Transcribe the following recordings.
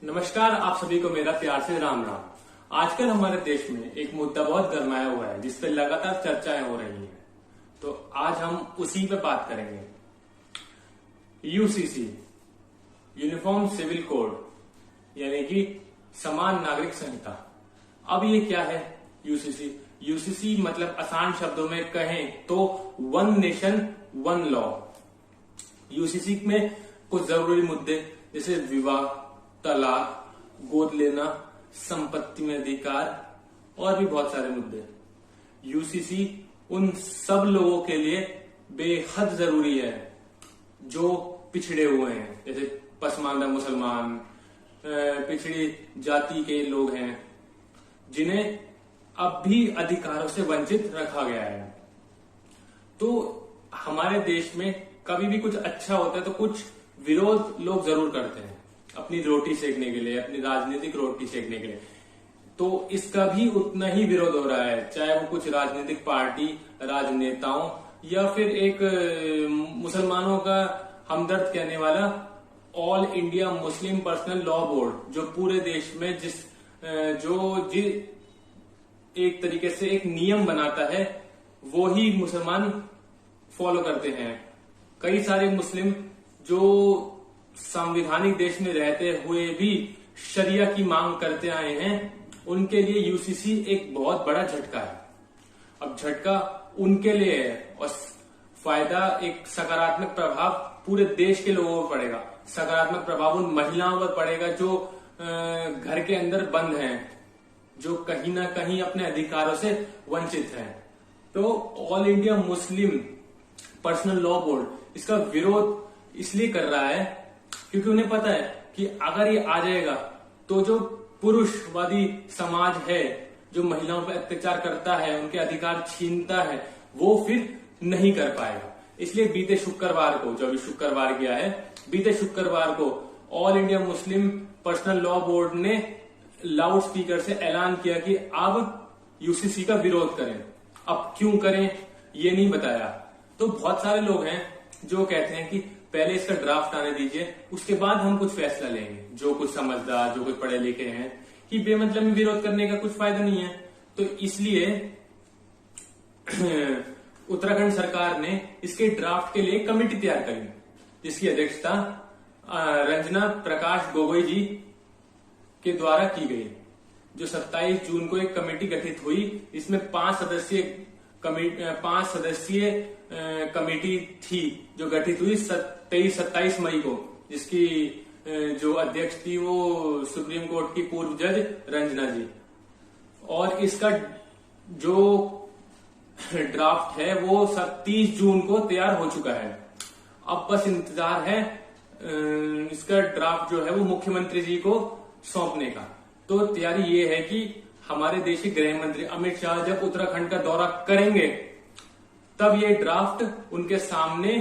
नमस्कार, आप सभी को मेरा प्यार से राम राम। आजकल हमारे देश में एक मुद्दा बहुत गरमाया हुआ है जिस पर लगातार चर्चाएं हो रही हैं। तो आज हम उसी पे बात करेंगे। यूसीसी, यूनिफॉर्म सिविल कोड, यानी कि समान नागरिक संहिता। अब ये क्या है यूसीसी? यूसीसी मतलब आसान शब्दों में कहें तो one nation one law. UCC में कुछ जरूरी मुद्दे जैसे विवाह, तलाक, गोद लेना, संपत्ति में अधिकार और भी बहुत सारे मुद्दे। यूसीसी उन सब लोगों के लिए बेहद जरूरी है जो पिछड़े हुए हैं, जैसे पसमानदा मुसलमान, पिछड़ी जाति के लोग हैं जिन्हें अब भी अधिकारों से वंचित रखा गया है। तो हमारे देश में कभी भी कुछ अच्छा होता है तो कुछ विरोध लोग जरूर करते हैं अपनी रोटी सेकने के लिए, अपनी राजनीतिक रोटी सेकने के लिए। तो इसका भी उतना ही विरोध हो रहा है, चाहे वो कुछ राजनीतिक पार्टी, राजनेताओं या फिर एक मुसलमानों का हमदर्द कहने वाला all India Muslim personal law board, जो पूरे देश में एक तरीके से एक नियम बनाता है वो ही मुसलमान फॉलो करते हैं। कई सारे मुस्लिम जो संवैधानिक देश में रहते हुए भी शरिया की मांग करते आए हैं, उनके लिए यूसीसी एक बहुत बड़ा झटका है। अब झटका उनके लिए है और फायदा, एक सकारात्मक प्रभाव पूरे देश के लोगों पर पड़ेगा। सकारात्मक प्रभाव उन महिलाओं पर पड़ेगा जो घर के अंदर बंद हैं, जो कहीं ना कहीं अपने अधिकारों से वंचित हैं। तो all India Muslim personal law board इसका विरोध इसलिए कर रहा है क्योंकि उन्हें पता है कि अगर ये आ जाएगा तो जो पुरुषवादी समाज है, जो महिलाओं पर अत्याचार करता है, उनके अधिकार छीनता है, वो फिर नहीं कर पाएगा। इसलिए बीते शुक्रवार को, जो अभी शुक्रवार गया है, बीते शुक्रवार को all India Muslim personal law board ने लाउड स्पीकर से ऐलान किया कि अब यूसीसी का विरोध करें। अब क्यों करें ये नहीं बताया। तो बहुत सारे लोग हैं जो कहते हैं कि पहले इसका ड्राफ्ट आने दीजिए, उसके बाद हम कुछ फैसला लेंगे। जो कुछ समझदार, जो कुछ पढ़े लिखे हैं कि बेमतलब में विरोध करने का कुछ फायदा नहीं है। तो इसलिए उत्तराखंड सरकार ने इसके ड्राफ्ट के लिए कमेटी तैयार करी, जिसकी अध्यक्षता रंजना प्रकाश गोगोई जी के द्वारा की गई। जो 27 जून को एक कमेटी गठित हुई, इसमें 5 सदस्यीय कमेटी थी जो गठित हुई 27 मई को, जिसकी जो अध्यक्ष थी वो सुप्रीम कोर्ट की पूर्व जज रंजना जी। और इसका जो ड्राफ्ट है वो 30 जून को तैयार हो चुका है। अब बस इंतजार है इसका ड्राफ्ट जो है वो मुख्यमंत्री जी को सौंपने का। तो तैयारी ये है कि हमारे देश के गृह मंत्री अमित शाह जब उत्तराखंड का दौरा करेंगे तब ये ड्राफ्ट उनके सामने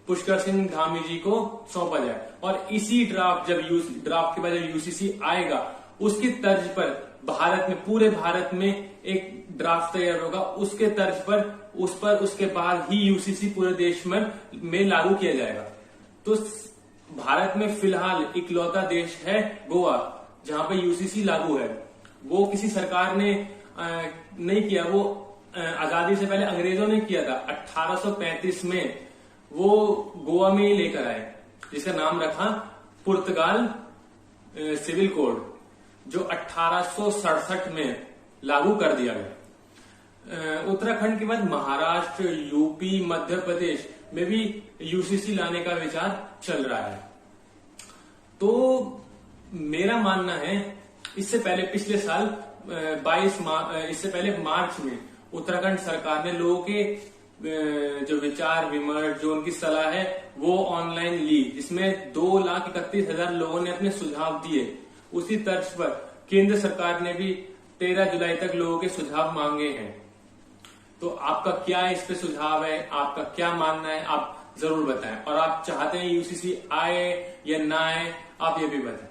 पुष्कर सिंह धामी जी को सौंपा जाए। और इसी ड्राफ्ट के बाद जब यूसीसी आएगा, उसकी तर्ज पर भारत में, पूरे भारत में एक ड्राफ्ट तैयार होगा। उसके तर्ज पर उसके बाद ही यूसीसी पूरे देश में लागू किया जाएगा। तो भारत में फिलहाल इकलौता देश है गोवा जहां पर यूसीसी लागू है। वो किसी सरकार ने नहीं किया, वो आजादी से पहले अंग्रेजों ने किया था। 1835 में वो गोवा में ही लेकर आए, जिसका नाम रखा पुर्तगाल सिविल कोड, जो 1867 में लागू कर दिया गया। उत्तराखंड के बाद महाराष्ट्र, यूपी, मध्य प्रदेश में भी यूसीसी लाने का विचार चल रहा है। तो मेरा मानना है, इससे पहले पिछले साल इससे पहले मार्च में उत्तराखंड सरकार ने लोगों के जो विचार विमर्श, जो उनकी सलाह है वो ऑनलाइन ली, जिसमें 2,31,000 लोगों ने अपने सुझाव दिए। उसी तर्ज पर केंद्र सरकार ने भी 13 जुलाई तक लोगों के सुझाव मांगे हैं। तो आपका क्या इस पे सुझाव है, आपका क्या मानना है, आप जरूर बताएं। और आप चाहते हैं यूसीसी आए या ना आए, आप ये भी बताएं।